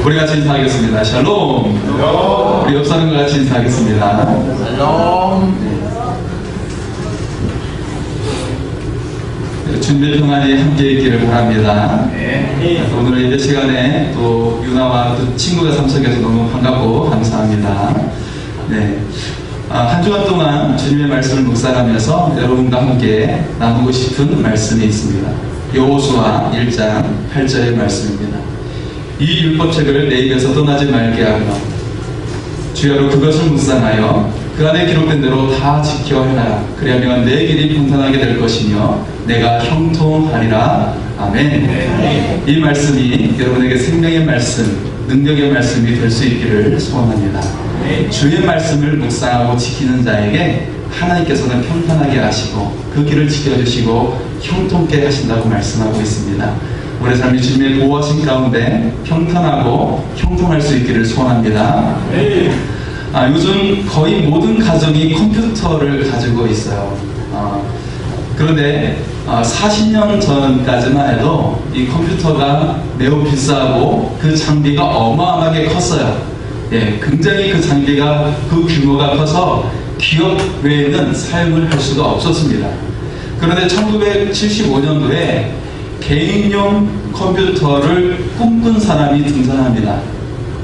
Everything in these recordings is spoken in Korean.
우리 같이 인사하겠습니다. 샬롬. 우리 옆 사람과 같이 인사하겠습니다. 샬롬. 주님의 평안이 함께 있기를 바랍니다. 네. 오늘 예배 시간에 또 유나와 또 친구가 참석해서 너무 반갑고 감사합니다. 네. 한 주간 동안 주님의 말씀을 묵상하면서 여러분과 함께 나누고 싶은 말씀이 있습니다. 여호수아 1장 8절의 말씀입니다. 이 율법책을 내 입에서 떠나지 말게 하며 주야로 그것을 묵상하여 그 안에 기록된 대로 다 지켜 행하라. 그리하면 내 길이 평탄하게 될 것이며 내가 형통하리라. 아멘. 이 말씀이 여러분에게 생명의 말씀, 능력의 말씀이 될 수 있기를 소원합니다. 주의 말씀을 묵상하고 지키는 자에게 하나님께서는 평탄하게 하시고 그 길을 지켜주시고 형통케 하신다고 말씀하고 있습니다. 우리 삶이 주님의 보호하신 가운데 평탄하고 형통할 수 있기를 소원합니다. 요즘 거의 모든 가정이 컴퓨터를 가지고 있어요. 그런데 40년 전까지만 해도 이 컴퓨터가 매우 비싸고 그 장비가 어마어마하게 컸어요. 굉장히 그 장비가 그 규모가 커서 기업 외에는 사용을 할 수가 없었습니다. 그런데 1975년도에 개인용 컴퓨터를 꿈꾼 사람이 등장합니다.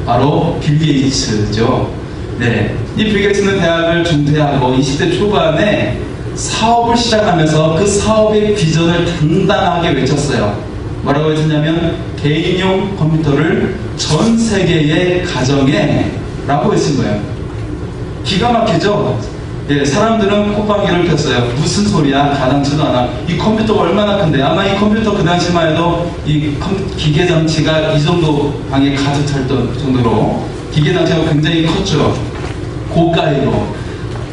바로 빌 게이츠죠. 이 빌 게이츠는 대학을 중퇴하고 20대 초반에 사업을 시작하면서 그 사업의 비전을 당당하게 외쳤어요. 뭐라고 했냐면 개인용 컴퓨터를 전 세계의 가정에 라고 했은 거예요. 기가 막히죠? 사람들은 콧방귀를 폈어요. 무슨 소리야? 가당치도 않아. 이 컴퓨터가 얼마나 큰데? 아마 이 컴퓨터 그 당시만 해도 이 기계 장치가 이 정도 방에 가득 찰 정도로 기계 장치가 굉장히 컸죠. 고가이로.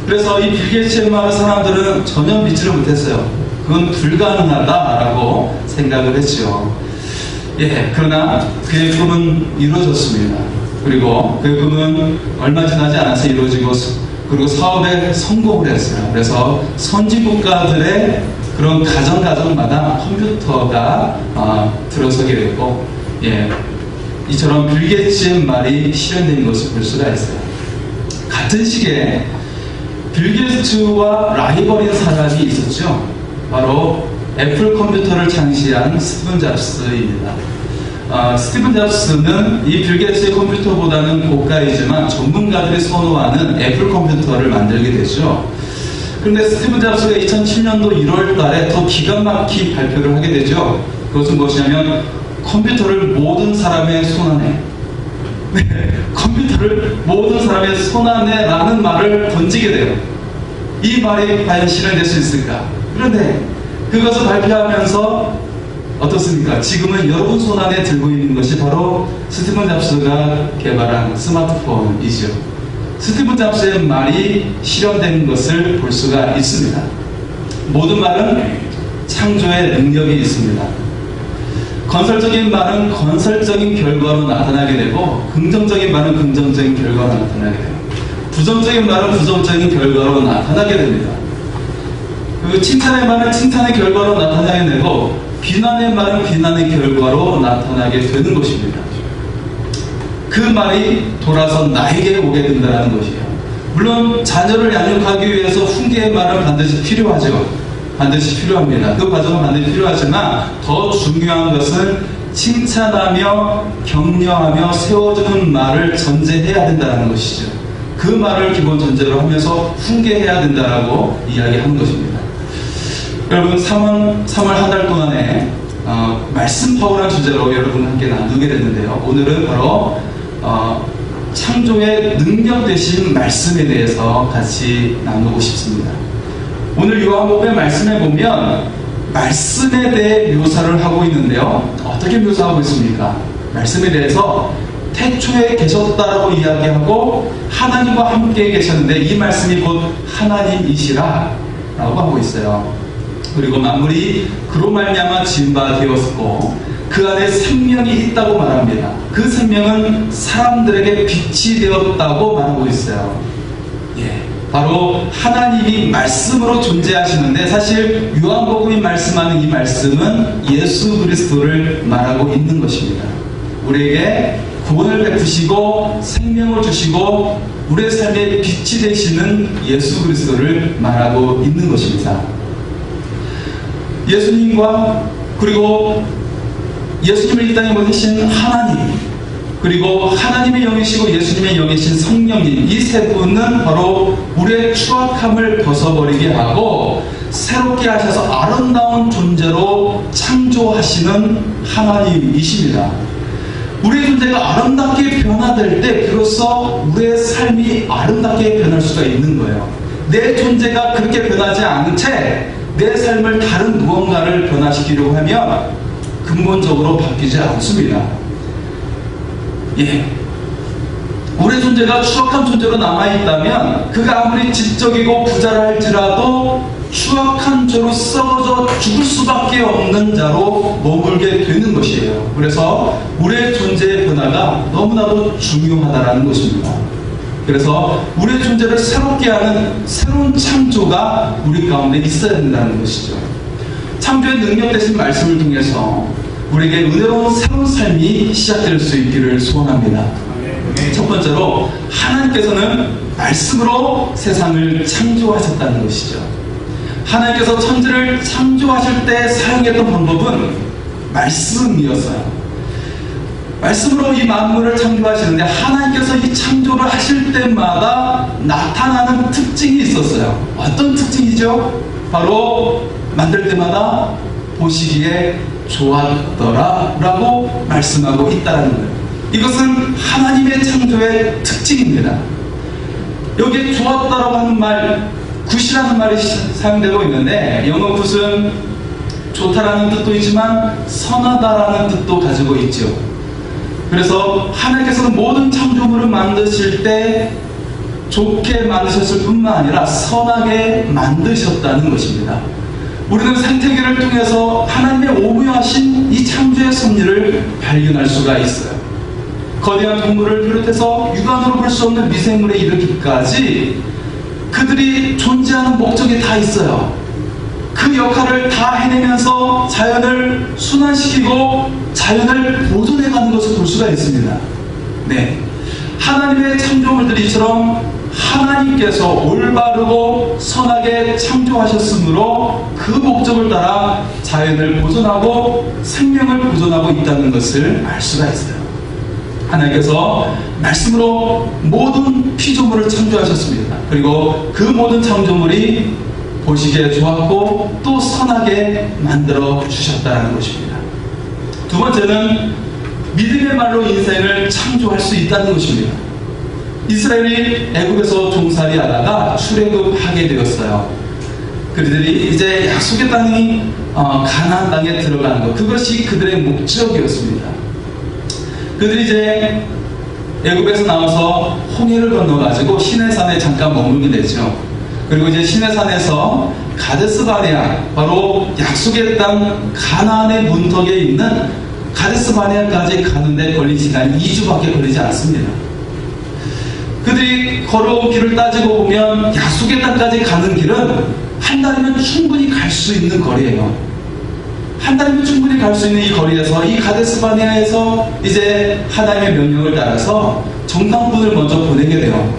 그래서 이 빌 게이츠의 말을 사람들은 전혀 믿지를 못했어요. 그건 불가능하다라고 생각을 했죠. 그러나 그의 꿈은 이루어졌습니다. 그리고 그의 꿈은 얼마 지나지 않아서 이루어지고 그리고 사업에 성공을 했어요. 그래서 선진국가들의 그런 가정마다 컴퓨터가 들어서게 됐고, 이처럼 빌 게이츠의 말이 실현된 것을 볼 수가 있어요. 같은 시기에 빌 게이츠와 라이벌인 사람이 있었죠. 바로 애플 컴퓨터를 창시한 스티븐 잡스입니다. 스티븐 잡스는 이 빌 게이츠의 컴퓨터보다는 고가이지만 전문가들이 선호하는 애플 컴퓨터를 만들게 되죠. 그런데 스티븐 잡스가 2007년도 1월 달에 더 기가 막힌 발표를 하게 되죠. 그것은 무엇이냐면 컴퓨터를 모든 사람의 손안에 컴퓨터를 모든 사람의 손안에 라는 말을 던지게 돼요. 이 말이 과연 실현될 수 있을까? 그런데 그것을 발표하면서 어떻습니까? 지금은 여러분 손안에 들고 있는 것이 바로 스티븐 잡스가 개발한 스마트폰이죠. 스티븐 잡스의 말이 실현된 것을 볼 수가 있습니다. 모든 말은 창조의 능력이 있습니다. 건설적인 말은 건설적인 결과로 나타나게 되고 긍정적인 말은 긍정적인 결과로 나타나게 돼요. 부정적인 말은 부정적인 결과로 나타나게 됩니다. 칭찬의 말은 칭찬의 결과로 나타나게 되고 비난의 말은 비난의 결과로 나타나게 되는 것입니다. 그 말이 돌아서 나에게 오게 된다는 것이에요. 물론 자녀를 양육하기 위해서 훈계의 말은 반드시 필요하죠. 반드시 필요합니다. 그 과정은 반드시 필요하지만 더 중요한 것은 칭찬하며 격려하며 세워주는 말을 전제해야 된다는 것이죠. 그 말을 기본 전제로 하면서 훈계해야 된다라고 이야기하는 것입니다. 여러분 3월 한 달 동안에 말씀 파워라는 주제로 여러분과 함께 나누게 됐는데요. 오늘은 바로 창조의 능력 되신 말씀에 대해서 같이 나누고 싶습니다. 오늘 요한복음의 말씀에 보면 말씀에 대해 묘사를 하고 있는데요. 어떻게 묘사하고 있습니까? 말씀에 대해서 태초에 계셨다라고 이야기하고 하나님과 함께 계셨는데 이 말씀이 곧 하나님이시라 라고 하고 있어요. 그리고 만물이 그로 말미암아 지은 바 되었고 그 안에 생명이 있다고 말합니다. 그 생명은 사람들에게 빛이 되었다고 말하고 있어요. 바로 하나님이 말씀으로 존재하시는데 사실 요한복음이 말씀하는 이 말씀은 예수 그리스도를 말하고 있는 것입니다. 우리에게 구원을 베푸시고 생명을 주시고 우리의 삶의 빛이 되시는 예수 그리스도를 말하고 있는 것입니다. 예수님과 그리고 예수님을 이 땅에 보내신 하나님, 그리고 하나님의 영이시고 예수님의 영이신 성령님, 이 세 분은 바로 우리의 추악함을 벗어버리게 하고 새롭게 하셔서 아름다운 존재로 창조하시는 하나님이십니다. 우리의 존재가 아름답게 변화될 때 비로소 우리의 삶이 아름답게 변할 수가 있는 거예요. 내 존재가 그렇게 변하지 않은 채 내 삶을 다른 무언가를 변화시키려고 하면 근본적으로 바뀌지 않습니다. 예. 우리의 존재가 추악한 존재로 남아있다면 그가 아무리 지적이고 부자라 할지라도 추악한 죄로 썩어져 죽을 수밖에 없는 자로 머물게 되는 것이에요. 그래서 우리의 존재의 변화가 너무나도 중요하다는 것입니다. 그래서 우리의 존재를 새롭게 하는 새로운 창조가 우리 가운데 있어야 된다는 것이죠. 창조의 능력 되신 말씀을 통해서 우리에게 은혜로운 새로운 삶이 시작될 수 있기를 소원합니다. 첫 번째로 하나님께서는 말씀으로 세상을 창조하셨다는 것이죠. 하나님께서 천지를 창조하실 때 사용했던 방법은 말씀이었어요. 말씀으로 이 만물을 창조하시는데 하나님께서 이 창조를 하실 때마다 나타나는 특징이 있었어요. 어떤 특징이죠? 바로 만들 때마다 보시기에 좋았더라 라고 말씀하고 있다는 거예요. 이것은 하나님의 창조의 특징입니다. 여기에 좋았다라고 하는 말, 굿이라는 말이 사용되고 있는데 영어 굿은 좋다라는 뜻도 있지만 선하다라는 뜻도 가지고 있죠. 그래서 하나님께서는 모든 창조물을 만드실 때 좋게 만드셨을 뿐만 아니라 선하게 만드셨다는 것입니다. 우리는 생태계를 통해서 하나님의 오묘하신 이 창조의 섭리를 발견할 수가 있어요. 거대한 동물을 비롯해서 육안으로 볼 수 없는 미생물에 이르기까지 그들이 존재하는 목적이 다 있어요. 그 역할을 다 해내면서 자연을 순환시키고 자연을 보존해가는 것을 볼 수가 있습니다. 네, 하나님의 창조물들이처럼 하나님께서 올바르고 선하게 창조하셨으므로 그 목적을 따라 자연을 보존하고 생명을 보존하고 있다는 것을 알 수가 있어요. 하나님께서 말씀으로 모든 피조물을 창조하셨습니다. 그리고 그 모든 창조물이 보시기에 좋았고 또 선하게 만들어 주셨다는 것입니다. 두 번째는 믿음의 말로 인생을 창조할 수 있다는 것입니다. 이스라엘이 애굽에서 종살이 하다가 출애굽하게 되었어요. 그들이 이제 약속의 땅이 가나안 땅에 들어가는 것, 그것이 그들의 목적이었습니다. 그들이 이제 애굽에서 나와서 홍해를 건너가지고 시내산에 잠깐 머물게 되죠. 그리고 이제 시내산에서 가데스 바네아, 바로 약속의 땅 가나안의 문턱에 있는 가데스 바네아까지 가는데 걸린 시간이 2주밖에 걸리지 않습니다. 그들이 걸어온 길을 따지고 보면 약속의 땅까지 가는 길은 한 달이면 충분히 갈 수 있는 거리예요. 한 달이면 충분히 갈 수 있는 이 거리에서 이 가데스 바네아에서 이제 하나님의 명령을 따라서 정탐꾼을 먼저 보내게 돼요.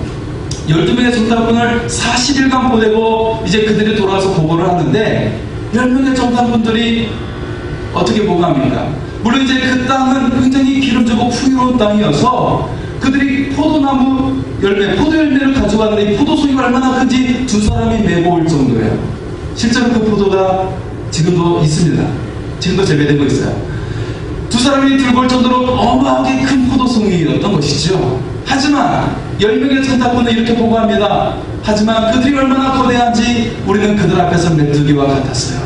12명의 정탐꾼을 40일간 보내고 이제 그들이 돌아와서 보고를 하는데 10명의 정탐꾼들이 어떻게 보고합니까? 물론 이제 그 땅은 굉장히 기름지고 풍요로운 땅이어서 그들이 포도나무 열매, 포도 열매를 가져가는데 이 포도송이가 얼마나 큰지 두 사람이 메고 올 정도예요. 실제로 그 포도가 지금도 있습니다. 지금도 재배되고 있어요. 두 사람이 들고 올 정도로 어마어마하게 큰 포도송이였던 것이죠. 하지만 10명의 천사꾼은 이렇게 보고합니다. 하지만 그들이 얼마나 거대한지 우리는 그들 앞에서 메뚜기와 같았어요.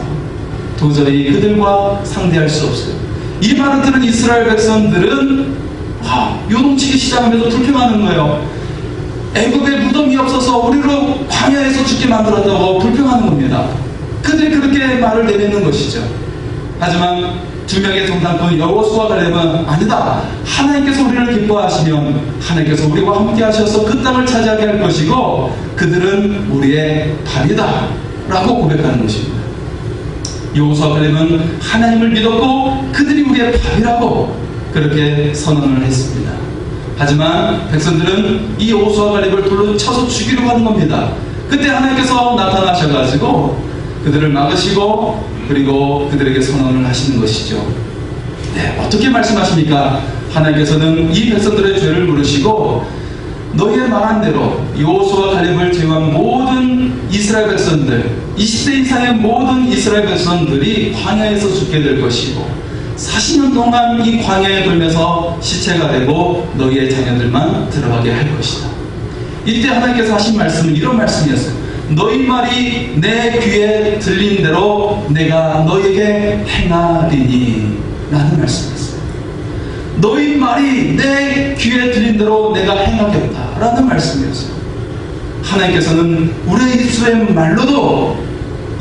도저히 그들과 상대할 수 없어요. 이 말을 들은 이스라엘 백성들은 요동치기 시작하면서 불평하는 거예요. 애굽에 무덤이 없어서 우리로 광야에서 죽게 만들었다고 불평하는 겁니다. 그들이 그렇게 말을 내뱉는 것이죠. 하지만 두 명의 정탐꾼 여호수아 갈렙은 아니다. 하나님께서 우리를 기뻐하시면 하나님께서 우리와 함께 하셔서 그 땅을 차지하게 할 것이고 그들은 우리의 밥이다 라고 고백하는 것입니다. 여호수아 갈렙은 하나님을 믿었고 그들이 우리의 밥이라고, 그렇게 선언을 했습니다. 하지만 백성들은 이 여호수아 갈렙을 돌로 쳐서 죽이려고 하는 겁니다. 그때 하나님께서 나타나셔가지고 그들을 막으시고 그리고 그들에게 선언을 하시는 것이죠. 네, 어떻게 말씀하십니까? 하나님께서는 이 백성들의 죄를 물으시고 너희의 말한 대로 여호수아 갈렙을 제외한 모든 이스라엘 백성들 20세 이상의 모든 이스라엘 백성들이 광야에서 죽게 될 것이고 40년 동안 이 광야에 돌면서 시체가 되고 너희의 자녀들만 들어가게 할 것이다. 이때 하나님께서 하신 말씀은 이런 말씀이었어요. 너희 말이 내 귀에 들린 대로 내가 너희에게 행하리니 라는 말씀이었어요. 너희 말이 내 귀에 들린 대로 내가 행하겠다 라는 말씀이었어요. 하나님께서는 우리의 입술의 말로도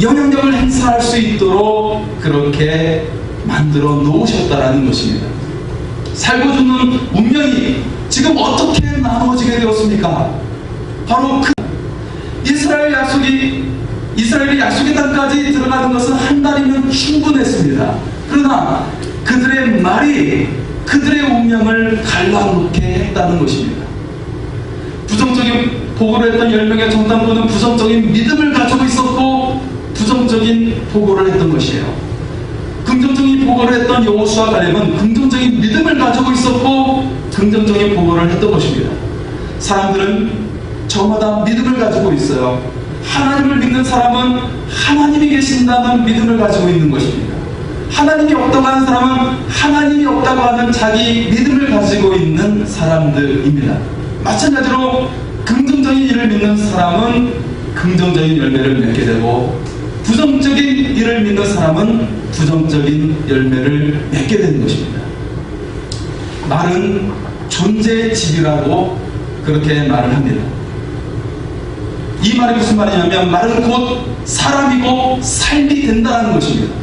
영향력을 행사할 수 있도록 그렇게 만들어 놓으셨다라는 것입니다. 살고 죽는 운명이 지금 어떻게 나누어지게 되었습니까? 바로 그 이스라엘이 약속의 땅까지 들어가는 것은 한 달이면 충분했습니다. 그러나 그들의 말이 그들의 운명을 갈라놓게 했다는 것입니다. 부정적인 보고를 했던 10명의 정탐꾼은 부정적인 믿음을 가지고 있었고 부정적인 보고를 했던 것이에요. 긍정적인 보고를 했던 여호수아 갈렙은 긍정적인 믿음을 가지고 있었고 긍정적인 보고를 했던 것입니다. 사람들은 저마다 믿음을 가지고 있어요. 하나님을 믿는 사람은 하나님이 계신다는 믿음을 가지고 있는 것입니다. 하나님이 없다고 하는 사람은 하나님이 없다고 하는 자기 믿음을 가지고 있는 사람들입니다. 마찬가지로 긍정적인 일을 믿는 사람은 긍정적인 열매를 맺게 되고 부정적인 일을 믿는 사람은 부정적인 열매를 맺게 되는 것입니다. 말은 존재의 집이라고 그렇게 말을 합니다. 이 말이 무슨 말이냐면 말은 곧 사람이고 삶이 된다는 것입니다.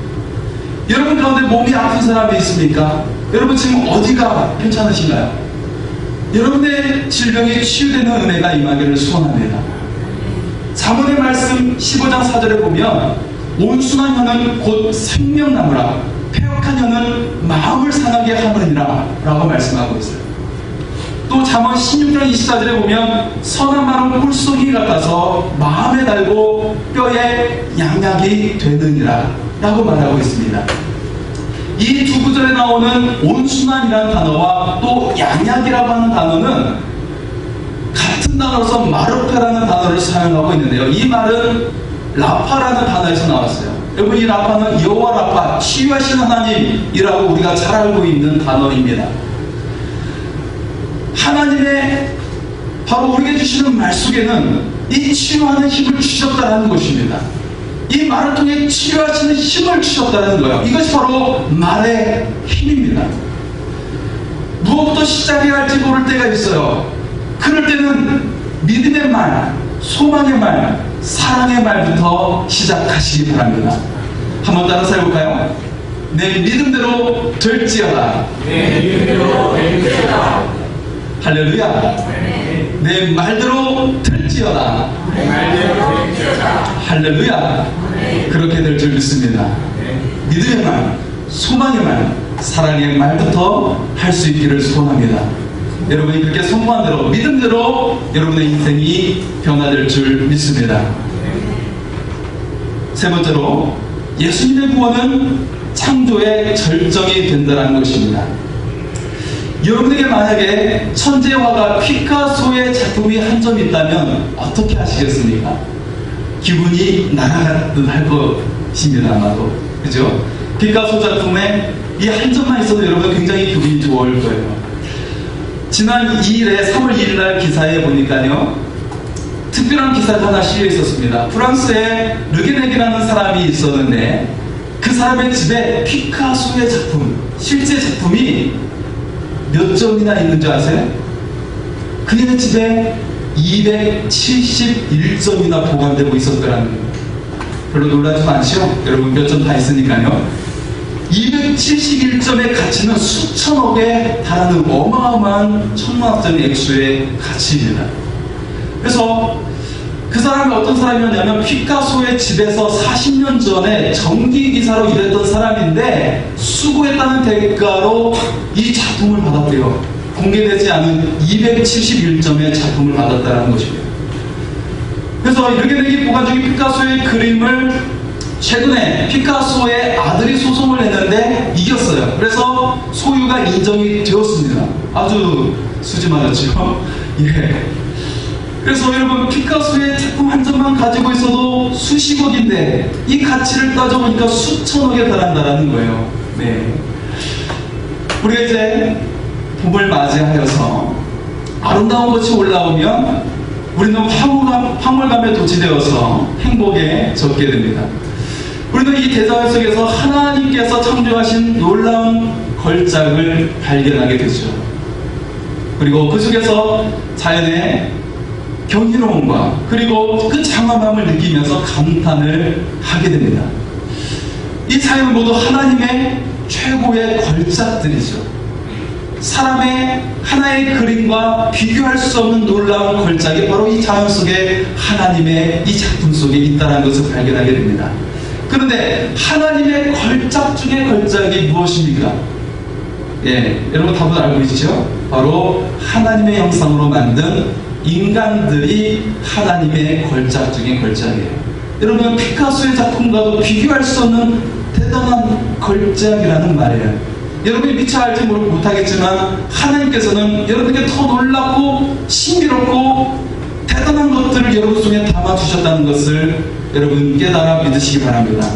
여러분 가운데 몸이 아픈 사람이 있습니까? 여러분 지금 어디가 괜찮으신가요? 여러분의 질병이 치유되는 은혜가 임하기를 소원합니다. 잠언의 말씀 15장 4절에 보면 온순한 혀는 곧 생명나무라 패역한 혀는 마음을 상하게 하느니라 라고 말씀하고 있어요. 또 잠언 16장 24절에 보면 선한 말은 꿀송이 같아서 마음에 달고 뼈에 양약이 되느니라 라고 말하고 있습니다. 이 두 구절에 나오는 온순한이라는 단어와 또 양약이라고 하는 단어는 같은 단어로서 마르페라는 단어를 사용하고 있는데요. 이 말은 라파라는 단어에서 나왔어요. 여러분 이 라파는 여호와 라파 치유하신 하나님이라고 우리가 잘 알고 있는 단어입니다. 하나님의 바로 우리에게 주시는 말 속에는 이 치유하는 힘을 주셨다는 것입니다. 이 말을 통해 치유하시는 힘을 주셨다는 거예요. 이것이 바로 말의 힘입니다. 무엇부터 시작해야 할지 모를 때가 있어요. 그럴 때는 믿음의 말, 소망의 말, 사랑의 말부터 시작하시기 바랍니다. 한번 따라서 해볼까요? 내 믿음대로 될지어다. 내 믿음대로 될지어다. 할렐루야. 내 말대로 될지어다. 내 말대로 될지어다. 할렐루야. 그렇게 될 줄 믿습니다. 믿음의 말, 소망의 말, 사랑의 말부터 할 수 있기를 소원합니다. 여러분이 그렇게 선포한 대로 믿음대로 여러분의 인생이 변화될 줄 믿습니다. 세 번째로 예수님의 구원은 창조의 절정이 된다는 것입니다. 여러분에게 만약에 천재 화가 피카소의 작품이 한 점 있다면 어떻게 하시겠습니까? 기분이 날아가듯 할 것입니다. 아마도 그죠? 피카소 작품에 이 한 점만 있어도 여러분 굉장히 기분이 좋을 거예요. 지난 2일에 3월 2일날 기사에 보니까요 특별한 기사가 하나 실려 있었습니다. 프랑스에 르게넥이라는 사람이 있었는데 그 사람의 집에 피카소의 작품, 실제 작품이 몇 점이나 있는 줄 아세요? 그의 집에 271점이나 보관되고 있었더라는 거예요. 별로 놀라지 마시오. 여러분 몇 점 다 있으니까요. 271점의 가치는 수천억에 달하는 어마어마한 천문학적인 액수의 가치입니다. 그래서 그 사람이 어떤 사람이었냐면 피카소의 집에서 40년 전에 전기기사로 일했던 사람인데 수고했다는 대가로 이 작품을 받았대요. 공개되지 않은 271점의 작품을 받았다는 것입니다. 그래서 이렇게 된 게 뭐가 중에 피카소의 그림을 최근에 피카소의 아들이 소송을 냈는데 이겼어요. 그래서 소유가 인정이 되었습니다. 아주 수지 맞았죠. 예. 그래서 여러분 피카소의 작품 한 점만 가지고 있어도 수십억인데 이 가치를 따져보니까 수천억에 달한다는 거예요. 네. 우리가 이제 봄을 맞이하여서 아름다운 것이 올라오면 우리는 황홀감에 도취되어서 행복에 젖게 됩니다. 우리는 이 대자연 속에서 하나님께서 창조하신 놀라운 걸작을 발견하게 되죠. 그리고 그 속에서 자연의 경이로움과 그리고 그 장엄함을 느끼면서 감탄을 하게 됩니다. 이 자연은 모두 하나님의 최고의 걸작들이죠. 사람의 하나의 그림과 비교할 수 없는 놀라운 걸작이 바로 이 자연 속에 하나님의 이 작품 속에 있다는 것을 발견하게 됩니다. 그런데 하나님의 걸작 중에 걸작이 무엇입니까? 예, 여러분 답을 알고 있죠? 바로 하나님의 형상으로 만든 인간들이 하나님의 걸작 중에 걸작이에요. 여러분 피카소의 작품과도 비교할 수 없는 대단한 걸작이라는 말이에요. 여러분이 미처 알지 못하겠지만 하나님께서는 여러분에게 더 놀랍고 신비롭고 대단한 것들을 여러분 속에 담아주셨다는 것을 여러분 깨달아 믿으시기 바랍니다.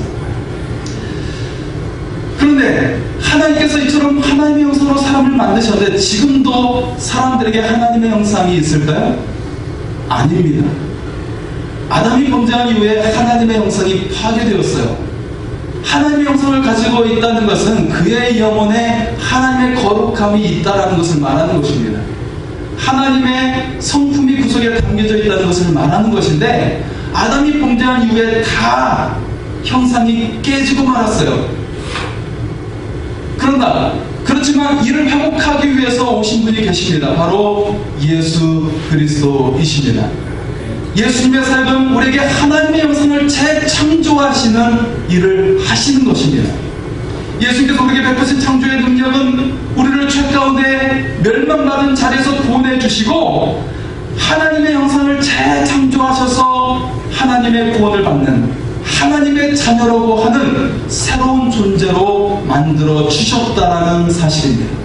그런데 하나님께서 이처럼 하나님의 형상으로 사람을 만드셨는데 지금도 사람들에게 하나님의 형상이 있을까요? 아닙니다. 아담이 범죄한 이후에 하나님의 형상이 파괴되었어요. 하나님의 형상을 가지고 있다는 것은 그의 영혼에 하나님의 거룩함이 있다는 것을 말하는 것입니다. 하나님의 성품이 그 속에 담겨져 있다는 것을 말하는 것인데 아담이 범죄한 이후에 다 형상이 깨지고 말았어요. 그렇지만 이를 회복하기 위해서 오신 분이 계십니다. 바로 예수 그리스도이십니다. 예수님의 삶은 우리에게 하나님의 형상을 재창조하시는 일을 하시는 것입니다. 예수님께서 우리에게 베푸신 창조의 능력은 우리를 죄 가운데 멸망받은 자리에서 구원해주시고 하나님의 형상을 재창조하셔서 하나님의 구원을 받는 하나님의 자녀라고 하는 새로운 존재로 만들어 주셨다라는 사실입니다.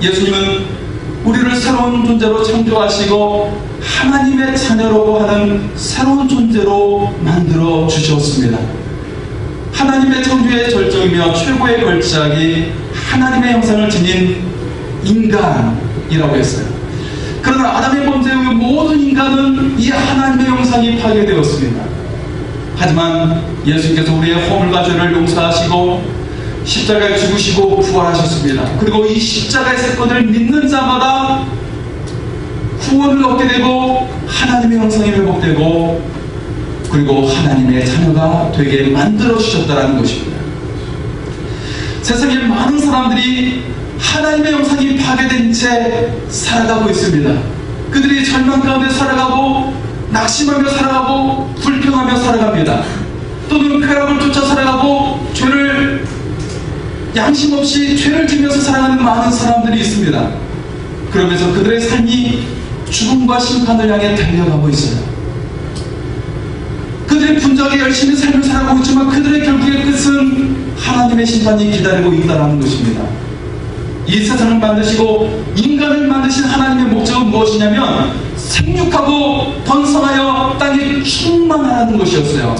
예수님은 우리를 새로운 존재로 창조하시고 하나님의 자녀라고 하는 새로운 존재로 만들어 주셨습니다. 하나님의 창조의 절정이며 최고의 걸작이 하나님의 형상을 지닌 인간이라고 했어요. 그러나 아담의 범죄 후 모든 인간은 이 하나님의 형상이 파괴되었습니다. 하지만 예수님께서 우리의 허물과 죄를 용서하시고 십자가에 죽으시고 부활하셨습니다. 그리고 이 십자가의 사건을 믿는 자마다 구원을 얻게 되고 하나님의 형상이 회복되고 그리고 하나님의 자녀가 되게 만들어 주셨다는 것입니다. 세상에 많은 사람들이 하나님의 형상이 파괴된 채 살아가고 있습니다. 그들이 절망 가운데 살아가고 낙심하며 살아가고 불평하며 살아갑니다. 또는 쾌락을 쫓아 살아가고 양심 없이 죄를 지면서 살아가는 많은 사람들이 있습니다. 그러면서 그들의 삶이 죽음과 심판을 향해 달려가고 있어요. 그들이 분주하게 열심히 삶을 살아가고 있지만 그들의 결국의 끝은 하나님의 심판이 기다리고 있다는 것입니다. 이 세상을 만드시고 인간을 만드신 하나님의 목적은 무엇이냐면 생육하고 번성하여 땅에 충만하라는 것이었어요.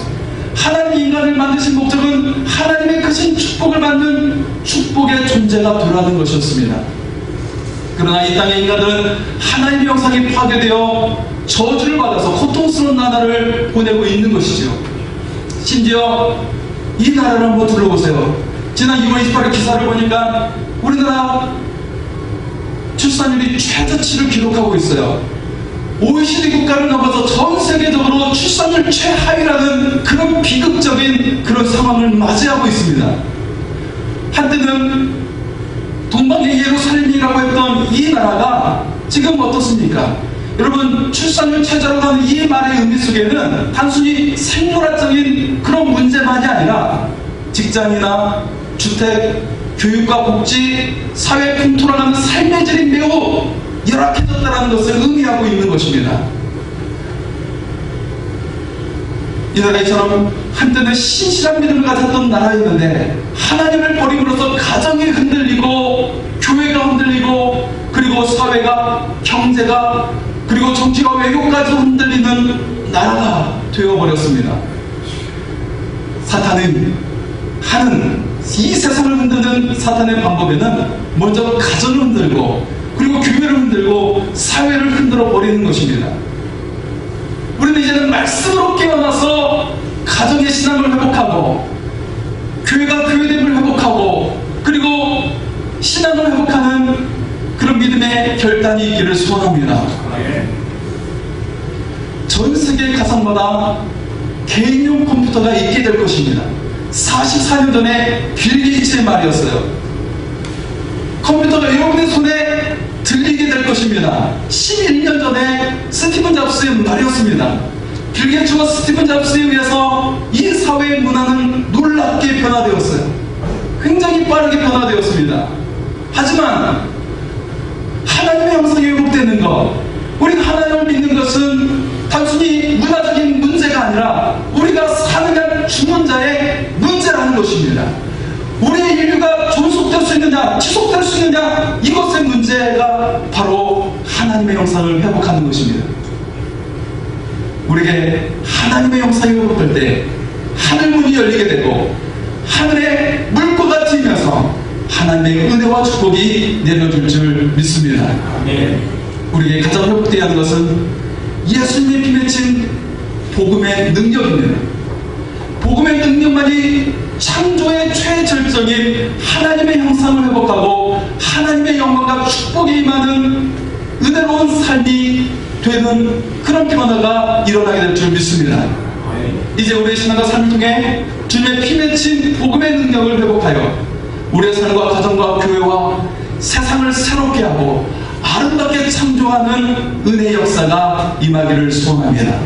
하나님이 인간을 만드신 목적은 하나님의 크신 축복을 받는 축복의 존재가 되라는 것이었습니다. 그러나 이 땅의 인간들은 하나님의 형상이 파괴되어 저주를 받아서 고통스러운 나날을 보내고 있는 것이죠. 심지어 이 나라를 한번 둘러보세요. 지난 2월 28일 기사를 보니까 우리나라 출산율이 최저치를 기록하고 있어요. OECD 국가를 넘어서 전 세계적으로 출산율 최하위라는 그런 비극적인 그런 상황을 맞이하고 있습니다. 한때는 동방의 예루살렘이라고 했던 이 나라가 지금 어떻습니까? 여러분 여러분, 출산율 최저라고 하는 이 말의 의미 속에는 단순히 생물학적인 그런 문제만이 아니라 직장이나 주택, 교육과 복지, 사회 풍토라는 하는 삶의 질이 매우 열악해졌다는 것을 의미하고 있는 것입니다. 이스라엘처럼 한때는 신실한 믿음을 가졌던 나라였는데 하나님을 버림으로써 가정이 흔들리고 교회가 흔들리고 그리고 사회가, 경제가, 그리고 정치가, 외교까지 흔들리는 나라가 되어버렸습니다. 사탄은 하는 이 세상을 흔드는 사탄의 방법에는 먼저 가정을 흔들고 그리고 교회를 흔들고 사회를 흔들어 버리는 것입니다. 우리는 이제는 말씀으로 깨어나서 가정의 신앙을 회복하고 교회가 교회됨을 회복하고 그리고 신앙을 회복하는 그런 믿음의 결단이 있기를 소원합니다. 전 세계 가정마다 개인용 컴퓨터가 있게 될 것입니다. 44년 전에 빌 게이츠의 말이었어요. 컴퓨터가 여러분의 손에 들리게 될 것입니다. 11년 전에 스티븐 잡스의 말이었습니다. 빌 게이츠와 스티븐 잡스에 의해서 이 사회의 문화는 놀랍게 변화되었어요. 굉장히 빠르게 변화되었습니다. 하지만 하나님의 형상이 회복되는 것, 우리가 하나님을 믿는 것은 단순히 문화적인 문제가 아니라 우리가 살아갈 주권자의 문제라는 것입니다. 우리의 인류가 존속될 수 있느냐, 지속될 수 있느냐, 이것의 문제가 바로 하나님의 형상을 회복하는 것입니다. 우리에게 하나님의 형상이 회복될 때 하늘 문이 열리게 되고 하늘의 물고가 튀면서 하나님의 은혜와 축복이 내려줄 줄 믿습니다. 우리에게 가장 회복되어야 하는 것은 예수님의 피 맺힌 복음의 능력입니다. 복음의 능력만이 창조의 최절정인 하나님의 형상을 회복하고 하나님의 영광과 축복이 임하는 은혜로운 삶이 되는 그런 변화가 일어나게 될 줄 믿습니다. 이제 우리의 신앙과 삶을 통해 주님의 피 맺힌 복음의 능력을 회복하여 우리의 삶과 가정과 교회와 세상을 새롭게 하고 아름답게 창조하는 은혜의 역사가 임하기를 소원합니다.